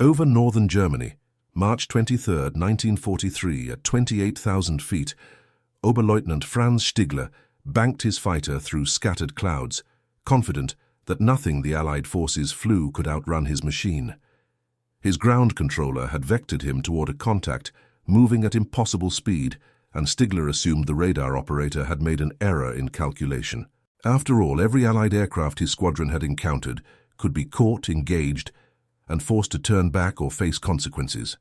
Over northern Germany, March 23, 1943, at 28,000 feet, Oberleutnant Franz Stigler banked his fighter through scattered clouds, confident that nothing the Allied forces flew could outrun his machine. His ground controller had vectored him toward a contact, moving at impossible speed, and Stigler assumed the radar operator had made an error in calculation. After all, every Allied aircraft his squadron had encountered could be caught, engaged, and forced to turn back or face consequences.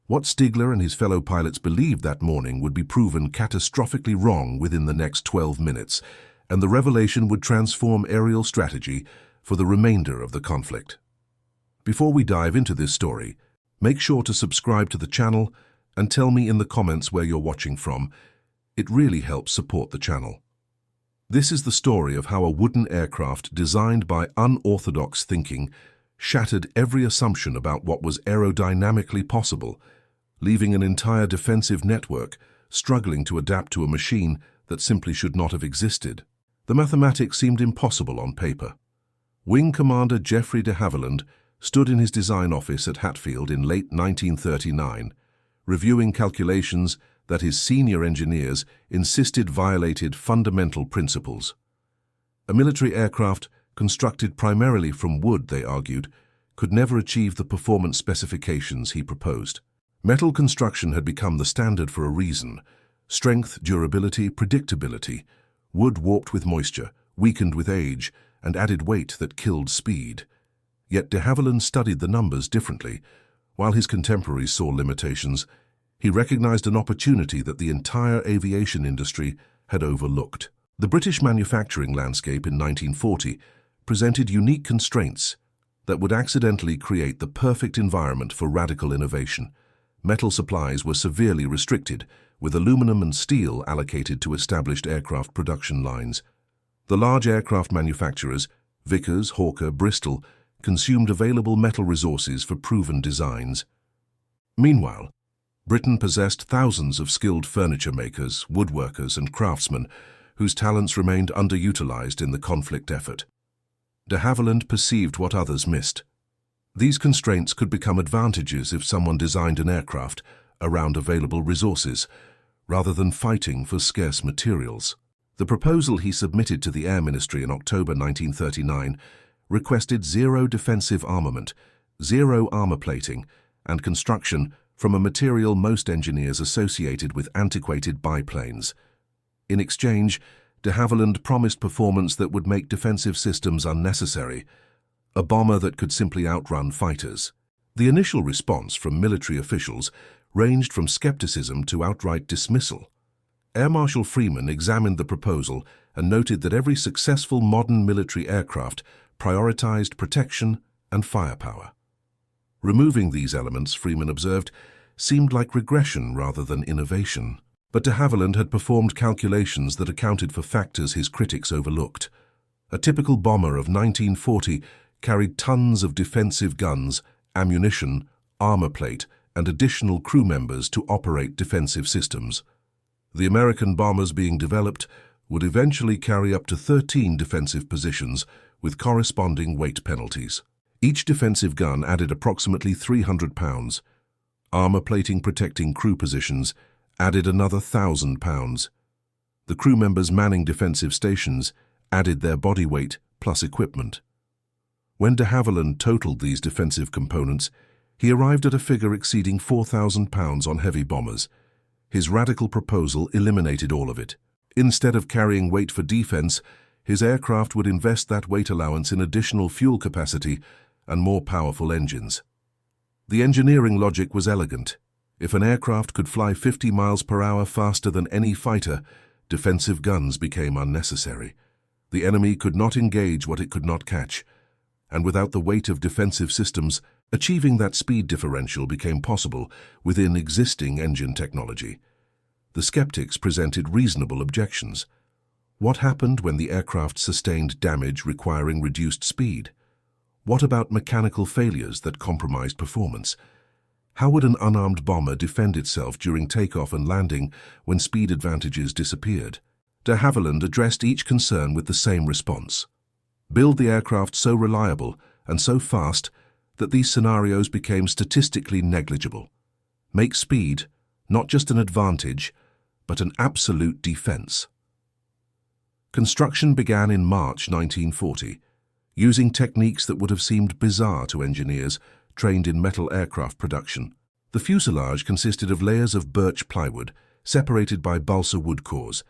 What Stigler and his fellow pilots believed that morning would be proven catastrophically wrong within the next 12 minutes, and the revelation would transform aerial strategy for the remainder of the conflict. Before we dive into this story, make sure to subscribe to the channel and tell me in the comments where you're watching from. It really helps support the channel. This is the story of how a wooden aircraft designed by unorthodox thinking shattered every assumption about what was aerodynamically possible, leaving an entire defensive network struggling to adapt to a machine that simply should not have existed. The mathematics seemed impossible on paper. Wing Commander Geoffrey de Havilland stood in his design office at Hatfield in late 1939, reviewing calculations that his senior engineers insisted violated fundamental principles. A military aircraft constructed primarily from wood, they argued, could never achieve the performance specifications he proposed. Metal construction had become the standard for a reason: strength, durability, predictability. Wood warped with moisture, weakened with age, and added weight that killed speed. Yet de Havilland studied the numbers differently. While his contemporaries saw limitations, he recognized an opportunity that the entire aviation industry had overlooked. The British manufacturing landscape in 1940 presented unique constraints that would accidentally create the perfect environment for radical innovation. Metal supplies were severely restricted, with aluminum and steel allocated to established aircraft production lines. The large aircraft manufacturers, Vickers, Hawker, Bristol, consumed available metal resources for proven designs. Meanwhile, Britain possessed thousands of skilled furniture makers, woodworkers, and craftsmen whose talents remained underutilized in the conflict effort. De Havilland perceived what others missed. These constraints could become advantages if someone designed an aircraft around available resources, rather than fighting for scarce materials. The proposal he submitted to the Air Ministry in October 1939 requested zero defensive armament, zero armor plating, and construction from a material most engineers associated with antiquated biplanes. In exchange, de Havilland promised performance that would make defensive systems unnecessary, a bomber that could simply outrun fighters. The initial response from military officials ranged from skepticism to outright dismissal. Air Marshal Freeman examined the proposal and noted that every successful modern military aircraft prioritized protection and firepower. Removing these elements, Freeman observed, seemed like regression rather than innovation. But de Havilland had performed calculations that accounted for factors his critics overlooked. A typical bomber of 1940 carried tons of defensive guns, ammunition, armor plate, and additional crew members to operate defensive systems. The American bombers being developed would eventually carry up to 13 defensive positions with corresponding weight penalties. Each defensive gun added approximately 300 pounds. Armor plating protecting crew positions added another 1,000 pounds. The crew members manning defensive stations added their body weight plus equipment. When de Havilland totaled these defensive components, he arrived at a figure exceeding 4,000 pounds on heavy bombers. His radical proposal eliminated all of it. Instead of carrying weight for defense, his aircraft would invest that weight allowance in additional fuel capacity and more powerful engines. The engineering logic was elegant. If an aircraft could fly 50 miles per hour faster than any fighter, defensive guns became unnecessary. The enemy could not engage what it could not catch, and without the weight of defensive systems, achieving that speed differential became possible within existing engine technology. The skeptics presented reasonable objections. What happened when the aircraft sustained damage requiring reduced speed? What about mechanical failures that compromised performance? How would an unarmed bomber defend itself during takeoff and landing when speed advantages disappeared? De Havilland addressed each concern with the same response. Build the aircraft so reliable and so fast that these scenarios became statistically negligible. Make speed not just an advantage, but an absolute defense. Construction began in March 1940, using techniques that would have seemed bizarre to engineers trained in metal aircraft production. The fuselage consisted of layers of birch plywood separated by balsa wood cores,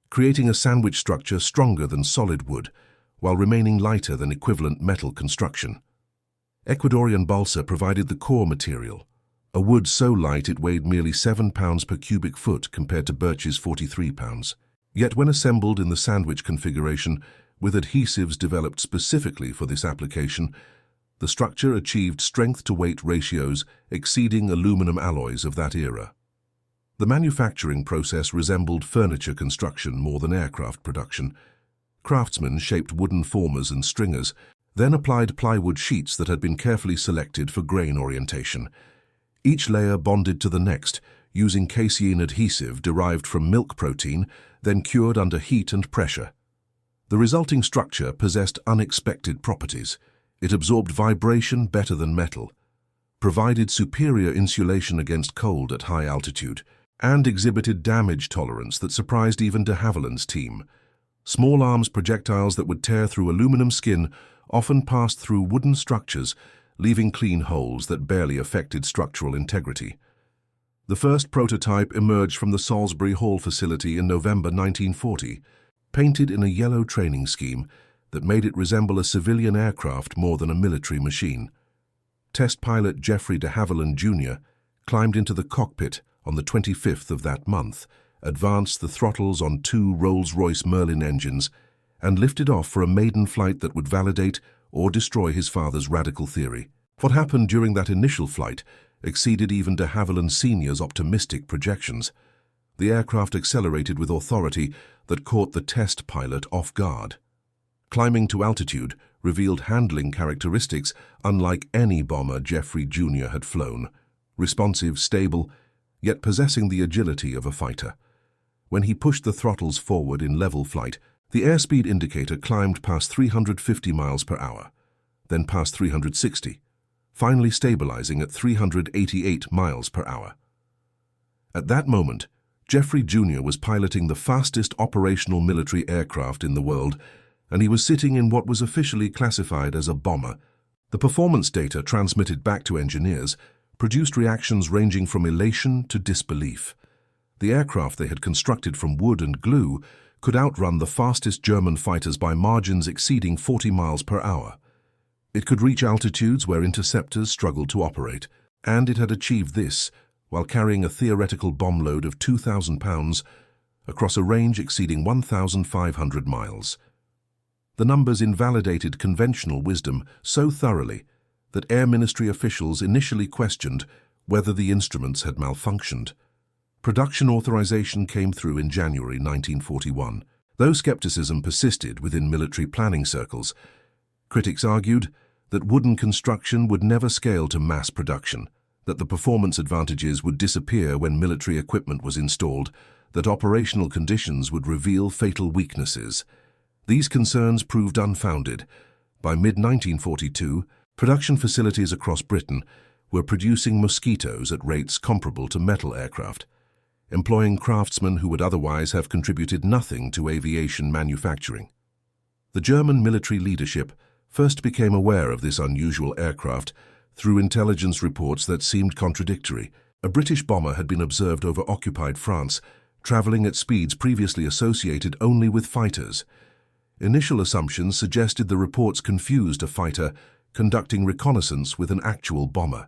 creating a sandwich structure stronger than solid wood, while remaining lighter than equivalent metal construction. Ecuadorian balsa provided the core material, a wood so light it weighed merely 7 pounds per cubic foot compared to birch's 43 pounds. Yet when assembled in the sandwich configuration, with adhesives developed specifically for this application, the structure achieved strength-to-weight ratios exceeding aluminum alloys of that era. The manufacturing process resembled furniture construction more than aircraft production. Craftsmen shaped wooden formers and stringers, then applied plywood sheets that had been carefully selected for grain orientation. Each layer bonded to the next, using casein adhesive derived from milk protein, then cured under heat and pressure. The resulting structure possessed unexpected properties. It absorbed vibration better than metal, provided superior insulation against cold at high altitude, and exhibited damage tolerance that surprised even de Havilland's team. Small arms projectiles that would tear through aluminum skin often passed through wooden structures, leaving clean holes that barely affected structural integrity. The first prototype emerged from the Salisbury Hall facility in November 1940, painted in a yellow training scheme that made it resemble a civilian aircraft more than a military machine. Test pilot Jeffrey de Havilland Jr. climbed into the cockpit on the 25th of that month, advanced the throttles on 2 Rolls-Royce Merlin engines, and lifted off for a maiden flight that would validate or destroy his father's radical theory. What happened during that initial flight exceeded even de Havilland Sr.'s optimistic projections. The aircraft accelerated with authority that caught the test pilot off guard. Climbing to altitude revealed handling characteristics unlike any bomber Jeffrey Jr. had flown. Responsive, stable, yet possessing the agility of a fighter. When he pushed the throttles forward in level flight, the airspeed indicator climbed past 350 miles per hour, then past 360, finally stabilizing at 388 miles per hour. At that moment, Jeffrey Jr. was piloting the fastest operational military aircraft in the world, and he was sitting in what was officially classified as a bomber. The performance data transmitted back to engineers produced reactions ranging from elation to disbelief. The aircraft they had constructed from wood and glue could outrun the fastest German fighters by margins exceeding 40 miles per hour. It could reach altitudes where interceptors struggled to operate, and it had achieved this while carrying a theoretical bomb load of 2,000 pounds across a range exceeding 1,500 miles. The numbers invalidated conventional wisdom so thoroughly that Air Ministry officials initially questioned whether the instruments had malfunctioned. Production authorization came through in January 1941. Though skepticism persisted within military planning circles, critics argued that wooden construction would never scale to mass production, that the performance advantages would disappear when military equipment was installed, that operational conditions would reveal fatal weaknesses. These concerns proved unfounded. By mid-1942, production facilities across Britain were producing Mosquitos at rates comparable to metal aircraft, employing craftsmen who would otherwise have contributed nothing to aviation manufacturing. The German military leadership first became aware of this unusual aircraft through intelligence reports that seemed contradictory. A British bomber had been observed over occupied France, traveling at speeds previously associated only with fighters. Initial assumptions suggested the reports confused a fighter conducting reconnaissance with an actual bomber.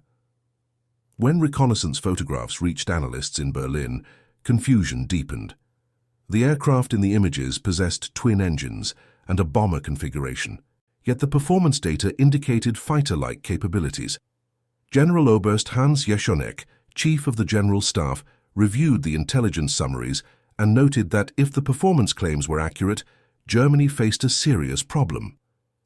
When reconnaissance photographs reached analysts in Berlin, confusion deepened. The aircraft in the images possessed twin engines and a bomber configuration, yet the performance data indicated fighter-like capabilities. General Oberst Hans Jeschonek, Chief of the General Staff, reviewed the intelligence summaries and noted that if the performance claims were accurate, Germany faced a serious problem.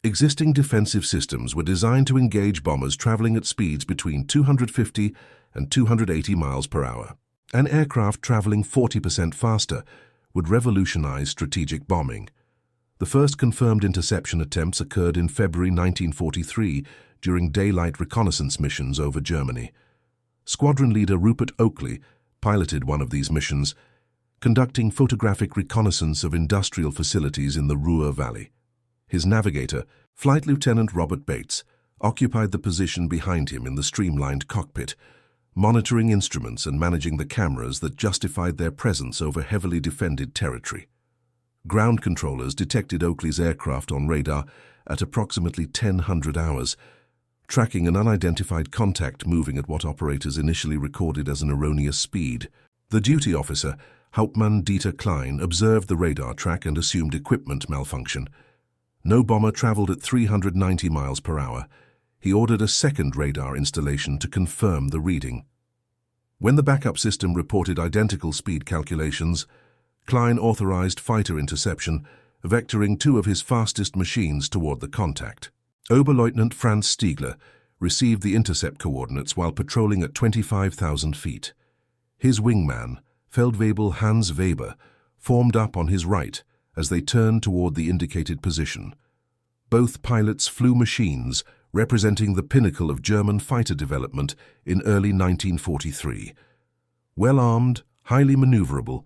Existing defensive systems were designed to engage bombers traveling at speeds between 250 and 280 miles per hour. An aircraft traveling 40% faster would revolutionize strategic bombing. The first confirmed interception attempts occurred in February 1943 during daylight reconnaissance missions over Germany. Squadron leader Rupert Oakley piloted one of these missions, conducting photographic reconnaissance of industrial facilities in the Ruhr Valley. His navigator, Flight Lieutenant Robert Bates, occupied the position behind him in the streamlined cockpit, monitoring instruments and managing the cameras that justified their presence over heavily defended territory. Ground controllers detected Oakley's aircraft on radar at approximately 1000 hours, tracking an unidentified contact moving at what operators initially recorded as an erroneous speed. The duty officer, Hauptmann Dieter Klein, observed the radar track and assumed equipment malfunction. No bomber traveled at 390 miles per hour. He ordered a second radar installation to confirm the reading. When the backup system reported identical speed calculations, Klein authorized fighter interception, vectoring two of his fastest machines toward the contact. Oberleutnant Franz Stiegler received the intercept coordinates while patrolling at 25,000 feet. His wingman, Feldwebel Hans Weber, formed up on his right as they turned toward the indicated position. Both pilots flew machines representing the pinnacle of German fighter development in early 1943. Well-armed, highly maneuverable,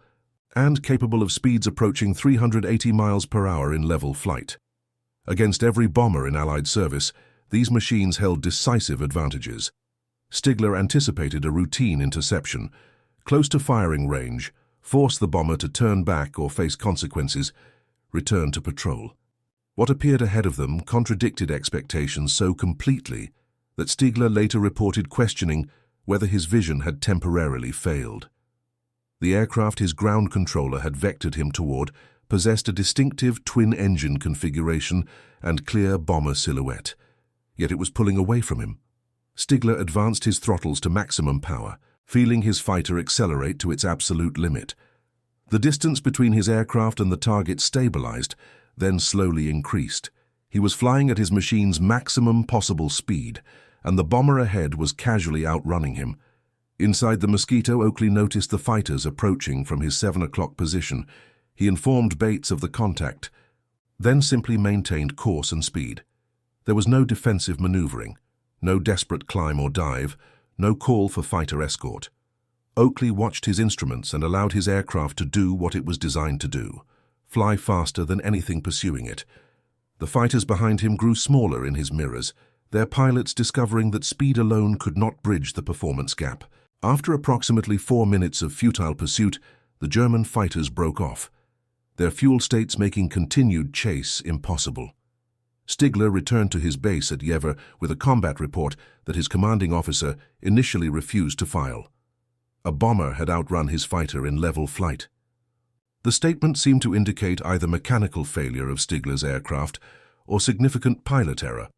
and capable of speeds approaching 380 miles per hour in level flight. Against every bomber in Allied service, these machines held decisive advantages. Stiegler anticipated a routine interception, close to firing range, force the bomber to turn back or face consequences, return to patrol. What appeared ahead of them contradicted expectations so completely that Stiegler later reported questioning whether his vision had temporarily failed. The aircraft his ground controller had vectored him toward possessed a distinctive twin-engine configuration and clear bomber silhouette, yet it was pulling away from him. Stiegler advanced his throttles to maximum power, feeling his fighter accelerate to its absolute limit. The distance between his aircraft and the target stabilized, then slowly increased. He was flying at his machine's maximum possible speed, and the bomber ahead was casually outrunning him. Inside the Mosquito, Oakley noticed the fighters approaching from his 7 o'clock position. He informed Bates of the contact, then simply maintained course and speed. There was no defensive maneuvering, no desperate climb or dive, no call for fighter escort. Oakley watched his instruments and allowed his aircraft to do what it was designed to do: fly faster than anything pursuing it. The fighters behind him grew smaller in his mirrors, their pilots discovering that speed alone could not bridge the performance gap. After approximately 4 minutes of futile pursuit, the German fighters broke off, their fuel states making continued chase impossible. Stiegler returned to his base at Jever with a combat report that his commanding officer initially refused to file. A bomber had outrun his fighter in level flight. The statement seemed to indicate either mechanical failure of Stiegler's aircraft or significant pilot error.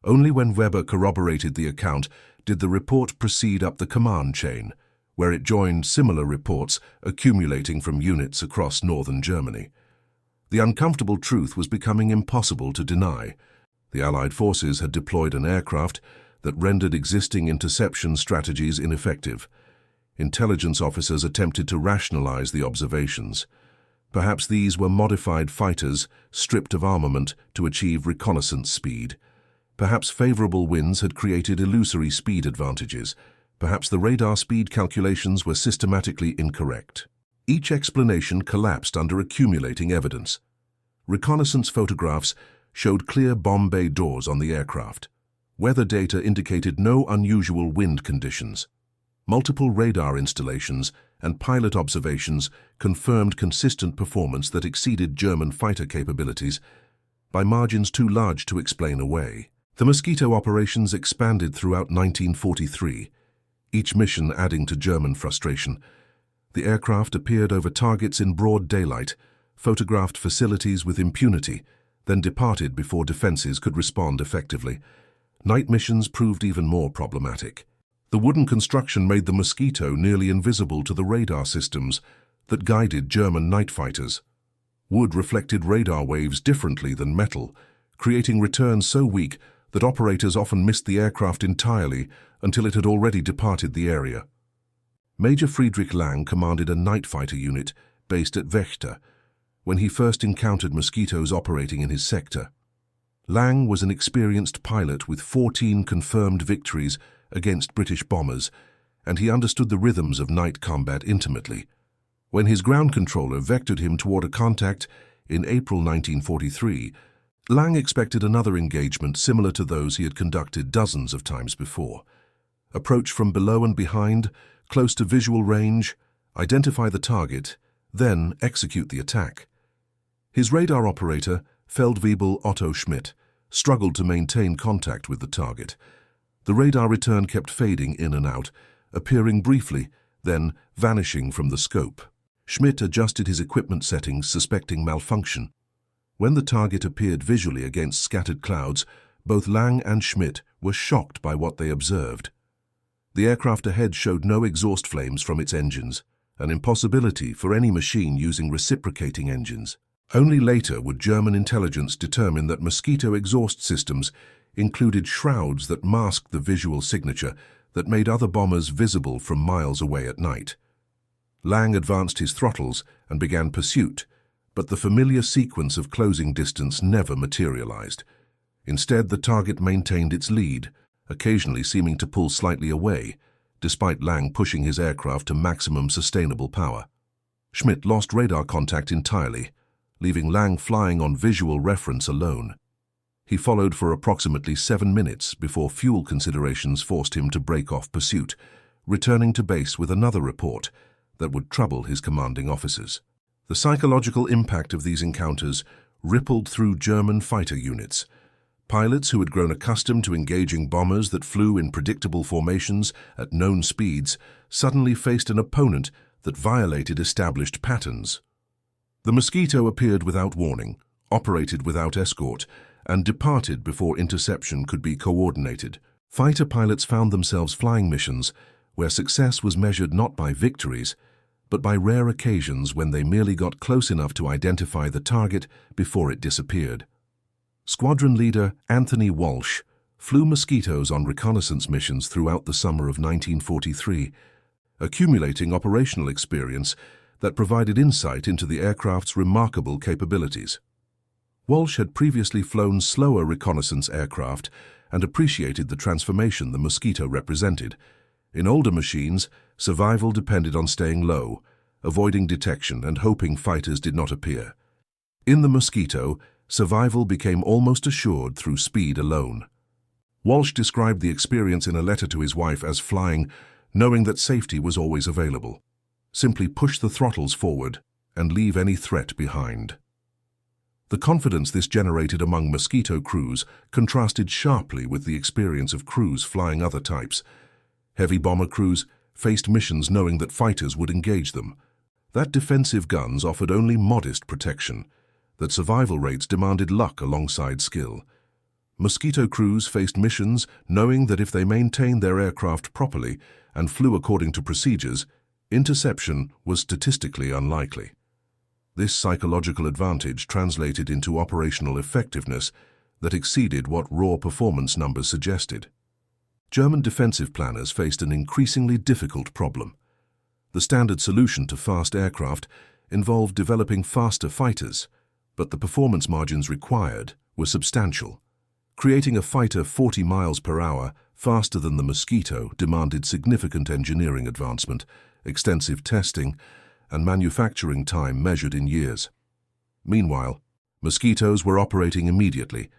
Only when Weber corroborated the account did the report proceed up the command chain, where it joined similar reports accumulating from units across northern Germany. The uncomfortable truth was becoming impossible to deny. The Allied forces had deployed an aircraft that rendered existing interception strategies ineffective. Intelligence officers attempted to rationalize the observations. Perhaps these were modified fighters stripped of armament to achieve reconnaissance speed. Perhaps favorable winds had created illusory speed advantages. Perhaps the radar speed calculations were systematically incorrect. Each explanation collapsed under accumulating evidence. Reconnaissance photographs showed clear bomb bay doors on the aircraft. Weather data indicated no unusual wind conditions. Multiple radar installations and pilot observations confirmed consistent performance that exceeded German fighter capabilities by margins too large to explain away. The Mosquito operations expanded throughout 1943, each mission adding to German frustration. The aircraft appeared over targets in broad daylight, photographed facilities with impunity, then departed before defenses could respond effectively. Night missions proved even more problematic. The wooden construction made the Mosquito nearly invisible to the radar systems that guided German night fighters. Wood reflected radar waves differently than metal, creating returns so weak that operators often missed the aircraft entirely until it had already departed the area. Major Friedrich Lang commanded a night fighter unit based at Vechta when he first encountered Mosquitoes operating in his sector. Lang was an experienced pilot with 14 confirmed victories against British bombers, and he understood the rhythms of night combat intimately. When his ground controller vectored him toward a contact in April 1943, Lang expected another engagement similar to those he had conducted dozens of times before. Approach from below and behind, close to visual range, identify the target, then execute the attack. His radar operator, Feldwebel Otto Schmidt, struggled to maintain contact with the target. The radar return kept fading in and out, appearing briefly, then vanishing from the scope. Schmidt adjusted his equipment settings, suspecting malfunction. When the target appeared visually against scattered clouds, both Lang and Schmidt were shocked by what they observed. The aircraft ahead showed no exhaust flames from its engines, an impossibility for any machine using reciprocating engines. Only later would German intelligence determine that Mosquito exhaust systems included shrouds that masked the visual signature that made other bombers visible from miles away at night. Lang advanced his throttles and began pursuit, but the familiar sequence of closing distance never materialized. Instead, the target maintained its lead, occasionally seeming to pull slightly away, despite Lang pushing his aircraft to maximum sustainable power. Schmidt lost radar contact entirely, leaving Lang flying on visual reference alone. He followed for approximately 7 minutes before fuel considerations forced him to break off pursuit, returning to base with another report that would trouble his commanding officers. The psychological impact of these encounters rippled through German fighter units. Pilots who had grown accustomed to engaging bombers that flew in predictable formations at known speeds suddenly faced an opponent that violated established patterns. The Mosquito appeared without warning, operated without escort, and departed before interception could be coordinated. Fighter pilots found themselves flying missions where success was measured not by victories, but by rare occasions when they merely got close enough to identify the target before it disappeared. Squadron leader Anthony Walsh flew Mosquitoes on reconnaissance missions throughout the summer of 1943, accumulating operational experience that provided insight into the aircraft's remarkable capabilities. Walsh had previously flown slower reconnaissance aircraft and appreciated the transformation the Mosquito represented. In older machines, survival depended on staying low, avoiding detection and hoping fighters did not appear. In the Mosquito, survival became almost assured through speed alone. Walsh described the experience in a letter to his wife as flying, knowing that safety was always available. Simply push the throttles forward and leave any threat behind. The confidence this generated among Mosquito crews contrasted sharply with the experience of crews flying other types. Heavy bomber crews faced missions knowing that fighters would engage them, that defensive guns offered only modest protection, that survival rates demanded luck alongside skill. Mosquito crews faced missions knowing that if they maintained their aircraft properly and flew according to procedures, interception was statistically unlikely. This psychological advantage translated into operational effectiveness that exceeded what raw performance numbers suggested. German defensive planners faced an increasingly difficult problem. The standard solution to fast aircraft involved developing faster fighters, but the performance margins required were substantial. Creating a fighter 40 miles per hour faster than the Mosquito demanded significant engineering advancement, extensive testing, and manufacturing time measured in years. Meanwhile, Mosquitoes were operating immediately,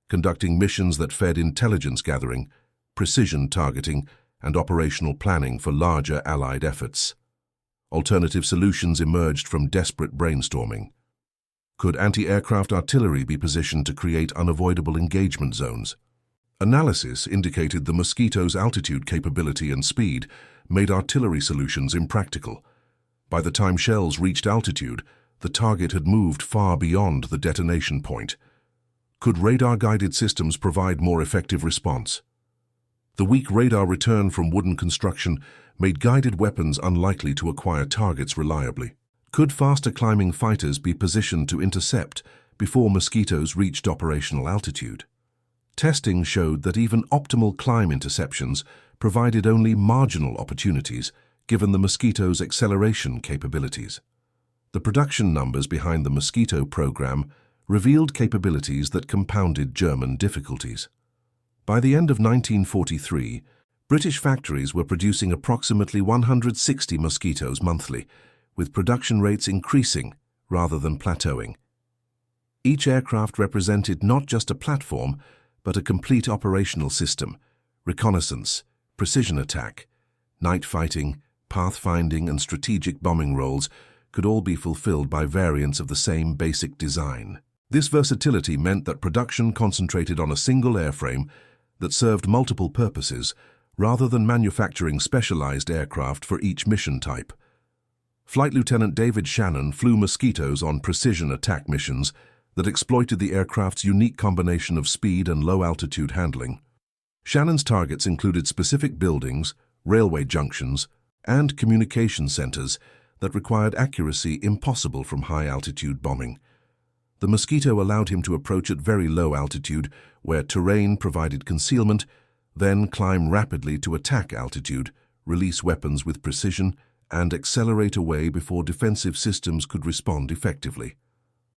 conducting missions that fed intelligence gathering, precision targeting, and operational planning for larger Allied efforts. Alternative solutions emerged from desperate brainstorming. Could anti-aircraft artillery be positioned to create unavoidable engagement zones? Analysis indicated the Mosquito's altitude capability and speed made artillery solutions impractical. By the time shells reached altitude, the target had moved far beyond the detonation point. Could radar-guided systems provide more effective response? The weak radar return from wooden construction made guided weapons unlikely to acquire targets reliably. Could faster climbing fighters be positioned to intercept before Mosquitoes reached operational altitude? Testing showed that even optimal climb interceptions provided only marginal opportunities given the Mosquito's acceleration capabilities. The production numbers behind the Mosquito program revealed capabilities that compounded German difficulties. By the end of 1943, British factories were producing approximately 160 Mosquitos monthly, with production rates increasing rather than plateauing. Each aircraft represented not just a platform, but a complete operational system: reconnaissance, precision attack, night fighting, pathfinding, and strategic bombing roles could all be fulfilled by variants of the same basic design. This versatility meant that production concentrated on a single airframe that served multiple purposes, rather than manufacturing specialized aircraft for each mission type. Flight Lieutenant David Shannon flew Mosquitos on precision attack missions that exploited the aircraft's unique combination of speed and low-altitude handling. Shannon's targets included specific buildings, railway junctions, and communication centers that required accuracy impossible from high-altitude bombing. The Mosquito allowed him to approach at very low altitude, where terrain provided concealment, then climb rapidly to attack altitude, release weapons with precision, and accelerate away before defensive systems could respond effectively.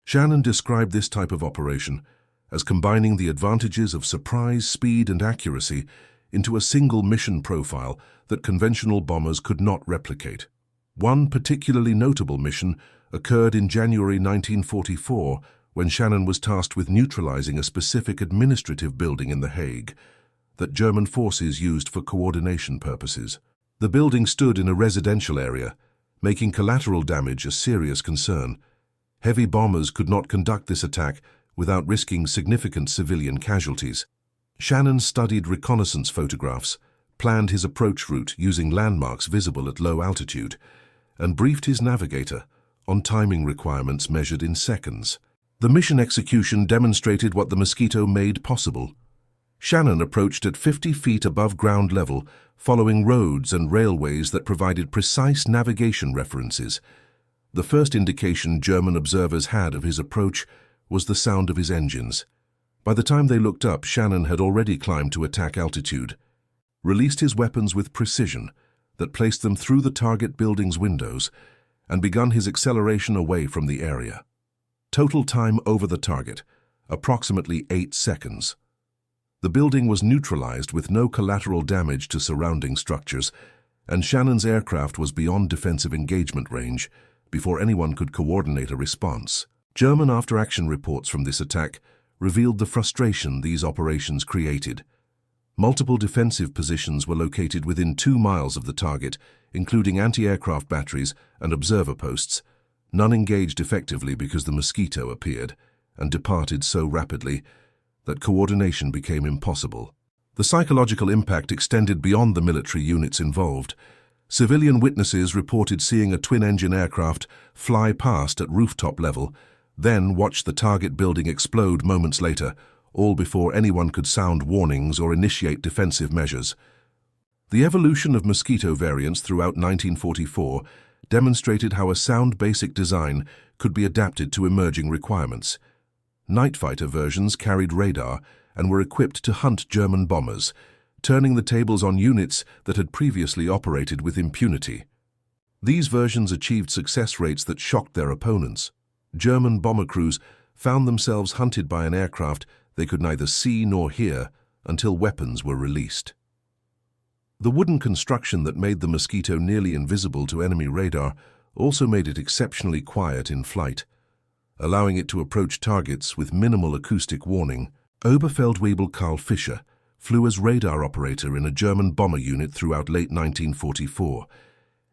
Shannon described this type of operation as combining the advantages of surprise, speed, and accuracy into a single mission profile that conventional bombers could not replicate. One particularly notable mission occurred in January 1944, when Shannon was tasked with neutralizing a specific administrative building in The Hague that German forces used for coordination purposes. The building stood in a residential area, making collateral damage a serious concern. Heavy bombers could not conduct this attack without risking significant civilian casualties. Shannon studied reconnaissance photographs, planned his approach route using landmarks visible at low altitude, and briefed his navigator on timing requirements measured in seconds. The mission execution demonstrated what the Mosquito made possible. Shannon approached at 50 feet above ground level, following roads and railways that provided precise navigation references. The first indication German observers had of his approach was the sound of his engines. By the time they looked up, Shannon had already climbed to attack altitude, released his weapons with precision that placed them through the target building's windows, and begun his acceleration away from the area. Total time over the target, approximately 8 seconds. The building was neutralized with no collateral damage to surrounding structures, and Shannon's aircraft was beyond defensive engagement range before anyone could coordinate a response. German after-action reports from this attack revealed the frustration these operations created. Multiple defensive positions were located within 2 miles of the target, including anti-aircraft batteries and observer posts. None engaged effectively because the Mosquito appeared and departed so rapidly that coordination became impossible. The psychological impact extended beyond the military units involved. Civilian witnesses reported seeing a twin-engine aircraft fly past at rooftop level, then watch the target building explode moments later, all before anyone could sound warnings or initiate defensive measures. The evolution of Mosquito variants throughout 1944 demonstrated how a sound basic design could be adapted to emerging requirements. Night fighter versions carried radar and were equipped to hunt German bombers, turning the tables on units that had previously operated with impunity. These versions achieved success rates that shocked their opponents. German bomber crews found themselves hunted by an aircraft they could neither see nor hear until weapons were released. The wooden construction that made the Mosquito nearly invisible to enemy radar also made it exceptionally quiet in flight, allowing it to approach targets with minimal acoustic warning. Oberfeldwebel Karl Fischer flew as radar operator in a German bomber unit throughout late 1944,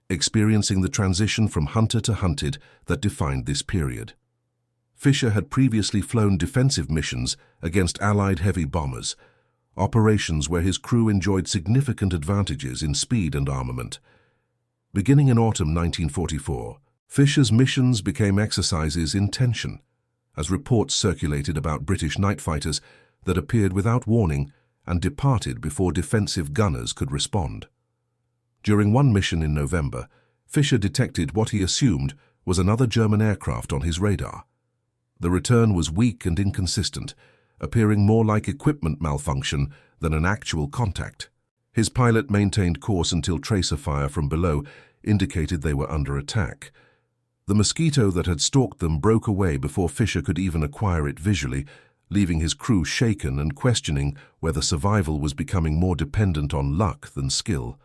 experiencing the transition from hunter to hunted that defined this period. Fischer had previously flown defensive missions against Allied heavy bombers, operations where his crew enjoyed significant advantages in speed and armament. Beginning in autumn 1944, Fischer's missions became exercises in tension, as reports circulated about British night fighters that appeared without warning and departed before defensive gunners could respond. During one mission in November, Fischer detected what he assumed was another German aircraft on his radar. The return was weak and inconsistent, appearing more like equipment malfunction than an actual contact. His pilot maintained course until tracer fire from below indicated they were under attack. The mosquito that had stalked them broke away before Fisher could even acquire it visually, leaving his crew shaken and questioning whether survival was becoming more dependent on luck than skill.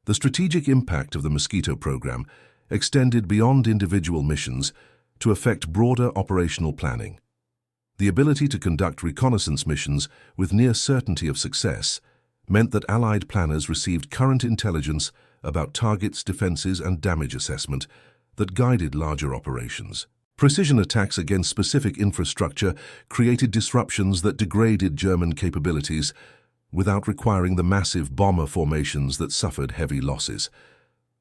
The strategic impact of the Mosquito program extended beyond individual missions to affect broader operational planning. The ability to conduct reconnaissance missions with near certainty of success meant that Allied planners received current intelligence about targets, defenses, and damage assessment that guided larger operations. Precision attacks against specific infrastructure created disruptions that degraded German capabilities without requiring the massive bomber formations that suffered heavy losses.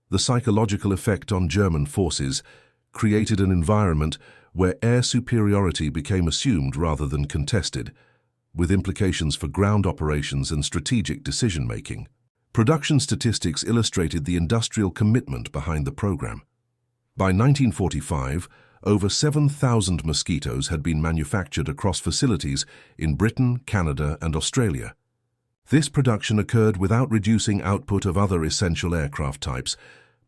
The psychological effect on German forces created an environment where air superiority became assumed rather than contested, with implications for ground operations and strategic decision-making. Production statistics illustrated the industrial commitment behind the program. By 1945, over 7,000 Mosquitoes had been manufactured across facilities in Britain, Canada, and Australia. This production occurred without reducing output of other essential aircraft types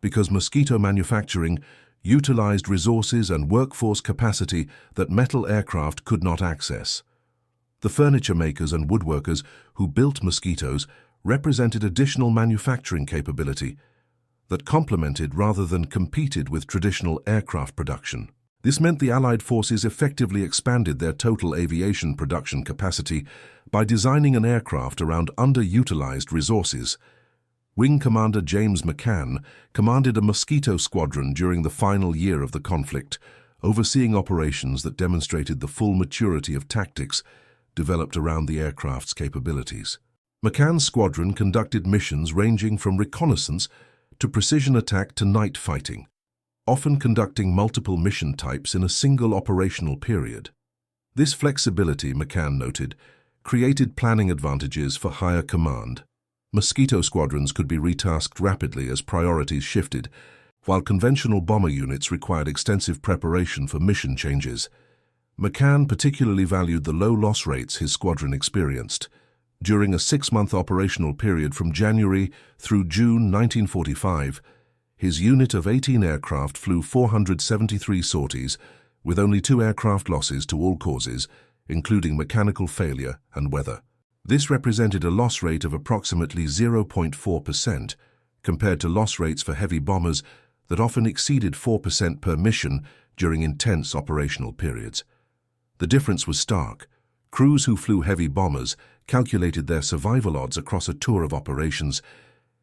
because Mosquito manufacturing utilized resources and workforce capacity that metal aircraft could not access. The furniture makers and woodworkers who built Mosquitoes represented additional manufacturing capability that complemented rather than competed with traditional aircraft production. This meant the Allied forces effectively expanded their total aviation production capacity by designing an aircraft around underutilized resources. Wing Commander James McCann commanded a Mosquito squadron during the final year of the conflict, overseeing operations that demonstrated the full maturity of tactics developed around the aircraft's capabilities. McCann's squadron conducted missions ranging from reconnaissance to precision attack to night fighting, often conducting multiple mission types in a single operational period. This flexibility, McCann noted, created planning advantages for higher command. Mosquito squadrons could be retasked rapidly as priorities shifted, while conventional bomber units required extensive preparation for mission changes. McCann particularly valued the low loss rates his squadron experienced. During a 6-month operational period from January through June 1945, his unit of 18 aircraft flew 473 sorties, with only 2 aircraft losses to all causes, including mechanical failure and weather. This represented a loss rate of approximately 0.4%, compared to loss rates for heavy bombers that often exceeded 4% per mission during intense operational periods. The difference was stark. Crews who flew heavy bombers calculated their survival odds across a tour of operations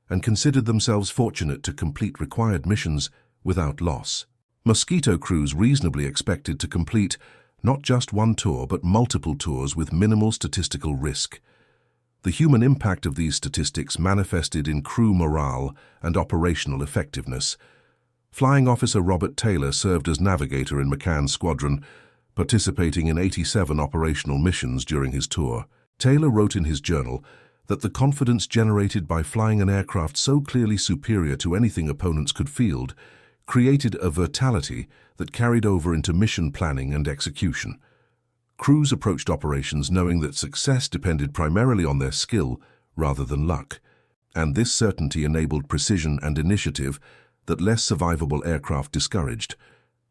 and considered themselves fortunate to complete required missions without loss. Mosquito crews reasonably expected to complete not just one tour but multiple tours with minimal statistical risk. The human impact of these statistics manifested in crew morale and operational effectiveness. Flying Officer Robert Taylor served as navigator in McCann's squadron, participating in 87 operational missions during his tour. Taylor wrote in his journal that the confidence generated by flying an aircraft so clearly superior to anything opponents could field created a versatility that carried over into mission planning and execution. Crews approached operations knowing that success depended primarily on their skill rather than luck, and this certainty enabled precision and initiative that less survivable aircraft discouraged.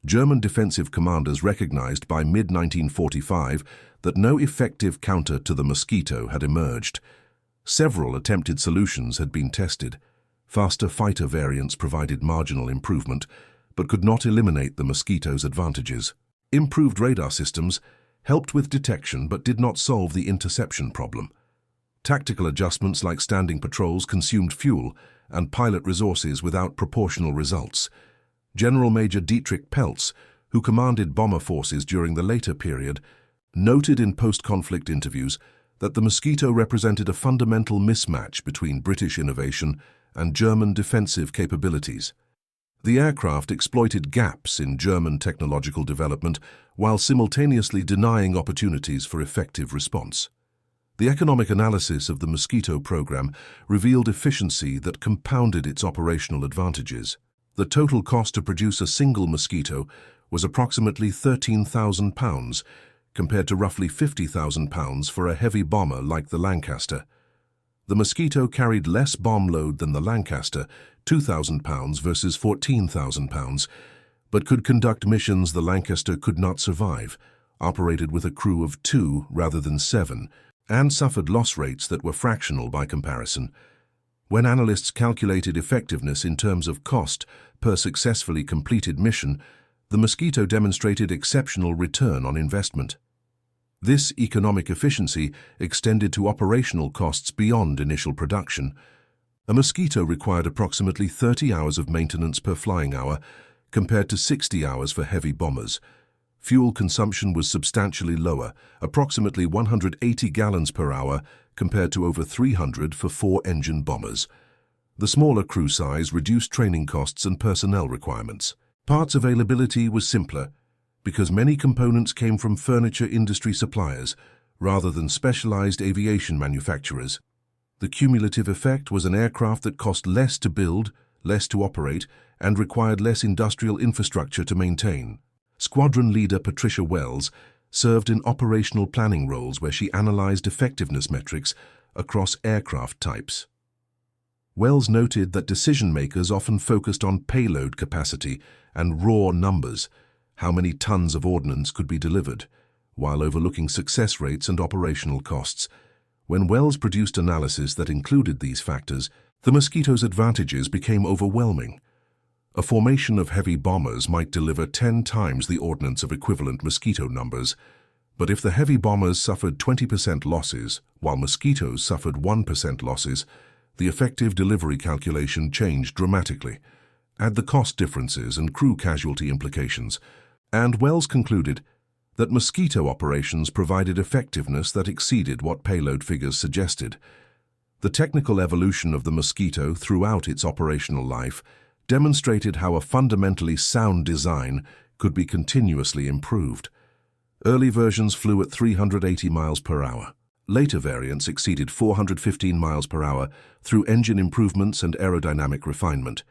German defensive commanders recognized by mid-1945 that no effective counter to the Mosquito had emerged. Several attempted solutions had been tested. Faster fighter variants provided marginal improvement, but could not eliminate the Mosquito's advantages. Improved radar systems helped with detection but did not solve the interception problem. Tactical adjustments like standing patrols consumed fuel and pilot resources without proportional results. General Major Dietrich Peltz, who commanded bomber forces during the later period, noted in post-conflict interviews that the Mosquito represented a fundamental mismatch between British innovation and German defensive capabilities. The aircraft exploited gaps in German technological development while simultaneously denying opportunities for effective response. The economic analysis of the Mosquito program revealed efficiency that compounded its operational advantages. The total cost to produce a single Mosquito was approximately £13,000, compared to roughly £50,000 for a heavy bomber like the Lancaster. The Mosquito carried less bomb load than the Lancaster, £2,000 versus £14,000, but could conduct missions the Lancaster could not survive, operated with a crew of 2 rather than 7, and suffered loss rates that were fractional by comparison. When analysts calculated effectiveness in terms of cost per successfully completed mission, the Mosquito demonstrated exceptional return on investment. This economic efficiency extended to operational costs beyond initial production. A Mosquito required approximately 30 hours of maintenance per flying hour, compared to 60 hours for heavy bombers. Fuel consumption was substantially lower, approximately 180 gallons per hour, compared to over 300 for 4-engine bombers. The smaller crew size reduced training costs and personnel requirements. Parts availability was simpler, because many components came from furniture industry suppliers, rather than specialized aviation manufacturers. The cumulative effect was an aircraft that cost less to build, less to operate, and required less industrial infrastructure to maintain. Squadron leader Patricia Wells served in operational planning roles where she analyzed effectiveness metrics across aircraft types. Wells noted that decision-makers often focused on payload capacity and raw numbers, how many tons of ordnance could be delivered, while overlooking success rates and operational costs. When Wells produced analysis that included these factors, the Mosquito's advantages became overwhelming. A formation of heavy bombers might deliver 10 times the ordnance of equivalent Mosquito numbers, but if the heavy bombers suffered 20% losses, while Mosquitoes suffered 1% losses, the effective delivery calculation changed dramatically. Add the cost differences and crew casualty implications, and Wells concluded that Mosquito operations provided effectiveness that exceeded what payload figures suggested. The technical evolution of the Mosquito throughout its operational life demonstrated how a fundamentally sound design could be continuously improved. Early versions flew at 380 miles per hour. Later variants exceeded 415 miles per hour through engine improvements and aerodynamic refinement.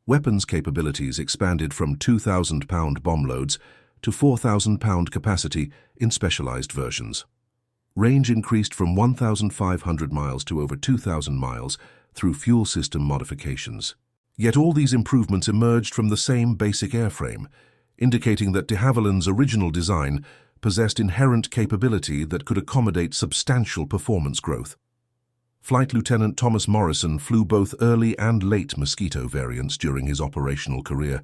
Weapons capabilities expanded from 2,000-pound bomb loads to 4,000-pound capacity in specialized versions. Range increased from 1,500 miles to over 2,000 miles through fuel system modifications. Yet all these improvements emerged from the same basic airframe, indicating that de Havilland's original design possessed inherent capability that could accommodate substantial performance growth. Flight Lieutenant Thomas Morrison flew both early and late Mosquito variants during his operational career,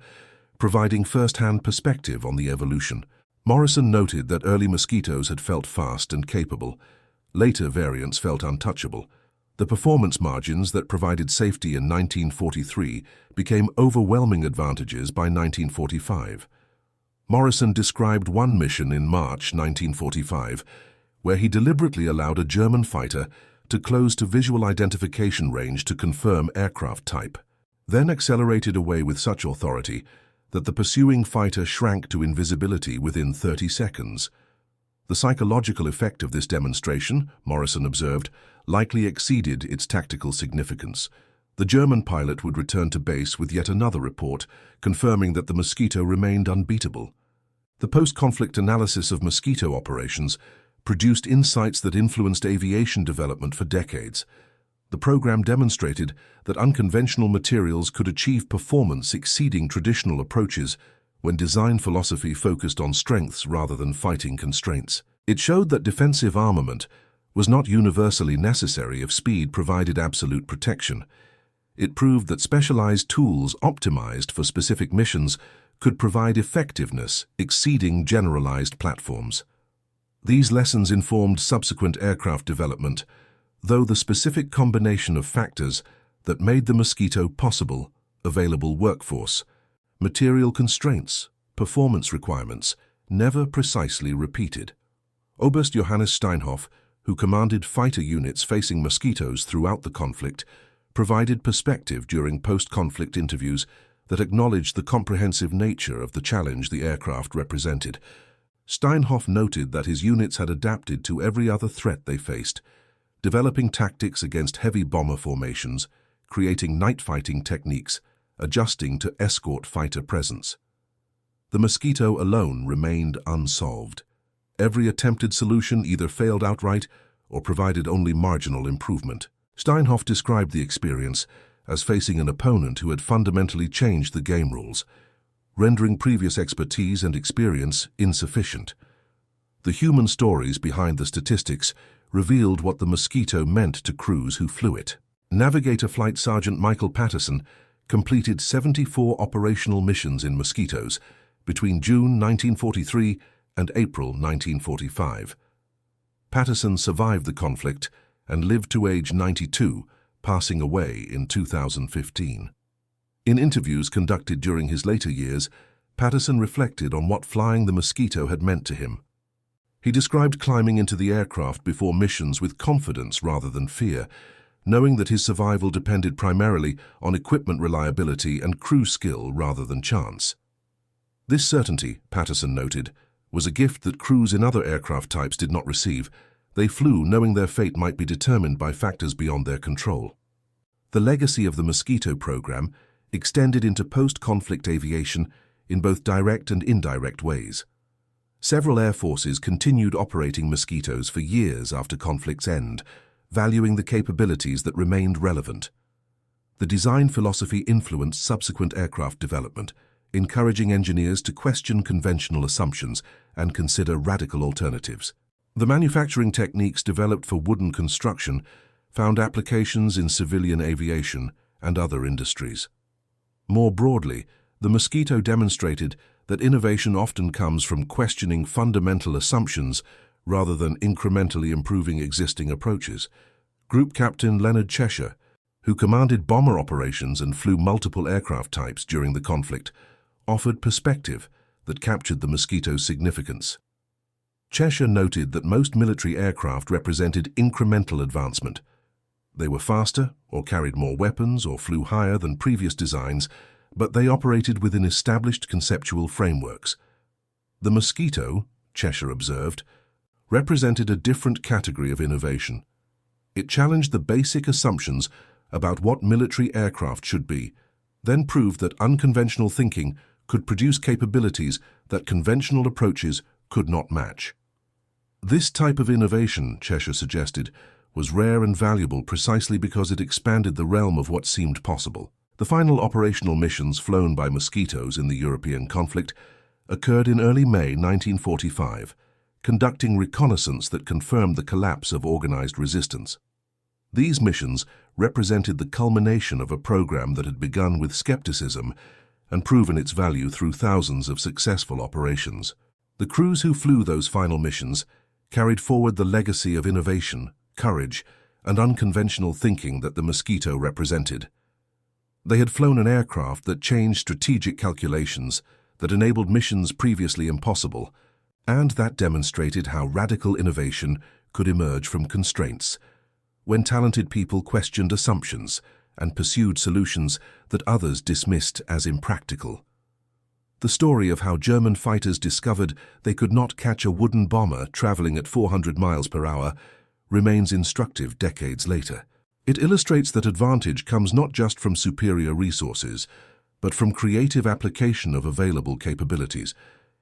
providing first-hand perspective on the evolution. Morrison noted that early Mosquitoes had felt fast and capable. Later variants felt untouchable. The performance margins that provided safety in 1943 became overwhelming advantages by 1945. Morrison described one mission in March 1945, where he deliberately allowed a German fighter to close to visual identification range to confirm aircraft type, then accelerated away with such authority that the pursuing fighter shrank to invisibility within 30 seconds. The psychological effect of this demonstration, Morrison observed, likely exceeded its tactical significance. The German pilot would return to base with yet another report, confirming that the Mosquito remained unbeatable. The post-conflict analysis of Mosquito operations produced insights that influenced aviation development for decades. The program demonstrated that unconventional materials could achieve performance exceeding traditional approaches when design philosophy focused on strengths rather than fighting constraints. It showed that defensive armament was not universally necessary if speed provided absolute protection. It proved that specialized tools optimized for specific missions could provide effectiveness exceeding generalized platforms. These lessons informed subsequent aircraft development, though the specific combination of factors that made the Mosquito possible, available workforce, material constraints, performance requirements, never precisely repeated. Oberst Johannes Steinhoff, who commanded fighter units facing Mosquitoes throughout the conflict, provided perspective during post-conflict interviews that acknowledged the comprehensive nature of the challenge the aircraft represented. Steinhoff noted that his units had adapted to every other threat they faced, developing tactics against heavy bomber formations, creating night fighting techniques, adjusting to escort fighter presence. The Mosquito alone remained unsolved. Every attempted solution either failed outright or provided only marginal improvement. Steinhoff described the experience as facing an opponent who had fundamentally changed the game rules. rendering previous expertise and experience insufficient. The human stories behind the statistics revealed what the Mosquito meant to crews who flew it. Navigator Flight Sergeant Michael Patterson completed 74 operational missions in Mosquitos between June 1943 and April 1945. Patterson survived the conflict and lived to age 92, passing away in 2015. In interviews conducted during his later years, Patterson reflected on what flying the Mosquito had meant to him. He described climbing into the aircraft before missions with confidence rather than fear, knowing that his survival depended primarily on equipment reliability and crew skill rather than chance. This certainty, Patterson noted, was a gift that crews in other aircraft types did not receive. They flew knowing their fate might be determined by factors beyond their control. The legacy of the Mosquito program extended into post-conflict aviation in both direct and indirect ways. Several air forces continued operating Mosquitos for years after conflict's end, valuing the capabilities that remained relevant. The design philosophy influenced subsequent aircraft development, encouraging engineers to question conventional assumptions and consider radical alternatives. The manufacturing techniques developed for wooden construction found applications in civilian aviation and other industries. More broadly, the Mosquito demonstrated that innovation often comes from questioning fundamental assumptions rather than incrementally improving existing approaches. Group Captain Leonard Cheshire, who commanded bomber operations and flew multiple aircraft types during the conflict, offered perspective that captured the Mosquito's significance. Cheshire noted that most military aircraft represented incremental advancement. They were faster, or carried more weapons, or flew higher than previous designs, but they operated within established conceptual frameworks. The Mosquito, Cheshire observed, represented a different category of innovation. It challenged the basic assumptions about what military aircraft should be, then proved that unconventional thinking could produce capabilities that conventional approaches could not match. This type of innovation, Cheshire suggested, was rare and valuable precisely because it expanded the realm of what seemed possible. The final operational missions flown by Mosquitos in the European conflict occurred in early May 1945, conducting reconnaissance that confirmed the collapse of organized resistance. These missions represented the culmination of a program that had begun with skepticism and proven its value through thousands of successful operations. The crews who flew those final missions carried forward the legacy of innovation, courage, and unconventional thinking that the Mosquito represented. They had flown an aircraft that changed strategic calculations, that enabled missions previously impossible, and that demonstrated how radical innovation could emerge from constraints, when talented people questioned assumptions and pursued solutions that others dismissed as impractical. The story of how German fighters discovered they could not catch a wooden bomber traveling at 400 miles per hour remains instructive decades later. It illustrates that advantage comes not just from superior resources, but from creative application of available capabilities.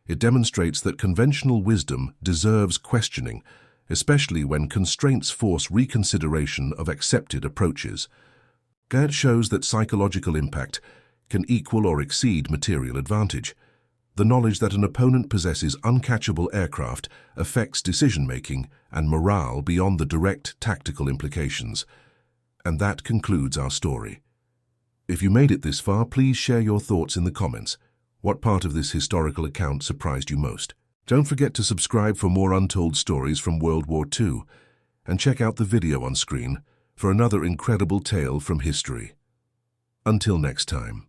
It demonstrates that conventional wisdom deserves questioning, especially when constraints force reconsideration of accepted approaches. It shows that psychological impact can equal or exceed material advantage. The knowledge that an opponent possesses uncatchable aircraft affects decision-making and morale beyond the direct tactical implications. And that concludes our story. If you made it this far, please share your thoughts in the comments. What part of this historical account surprised you most? Don't forget to subscribe for more untold stories from World War II, and check out the video on screen for another incredible tale from history. Until next time.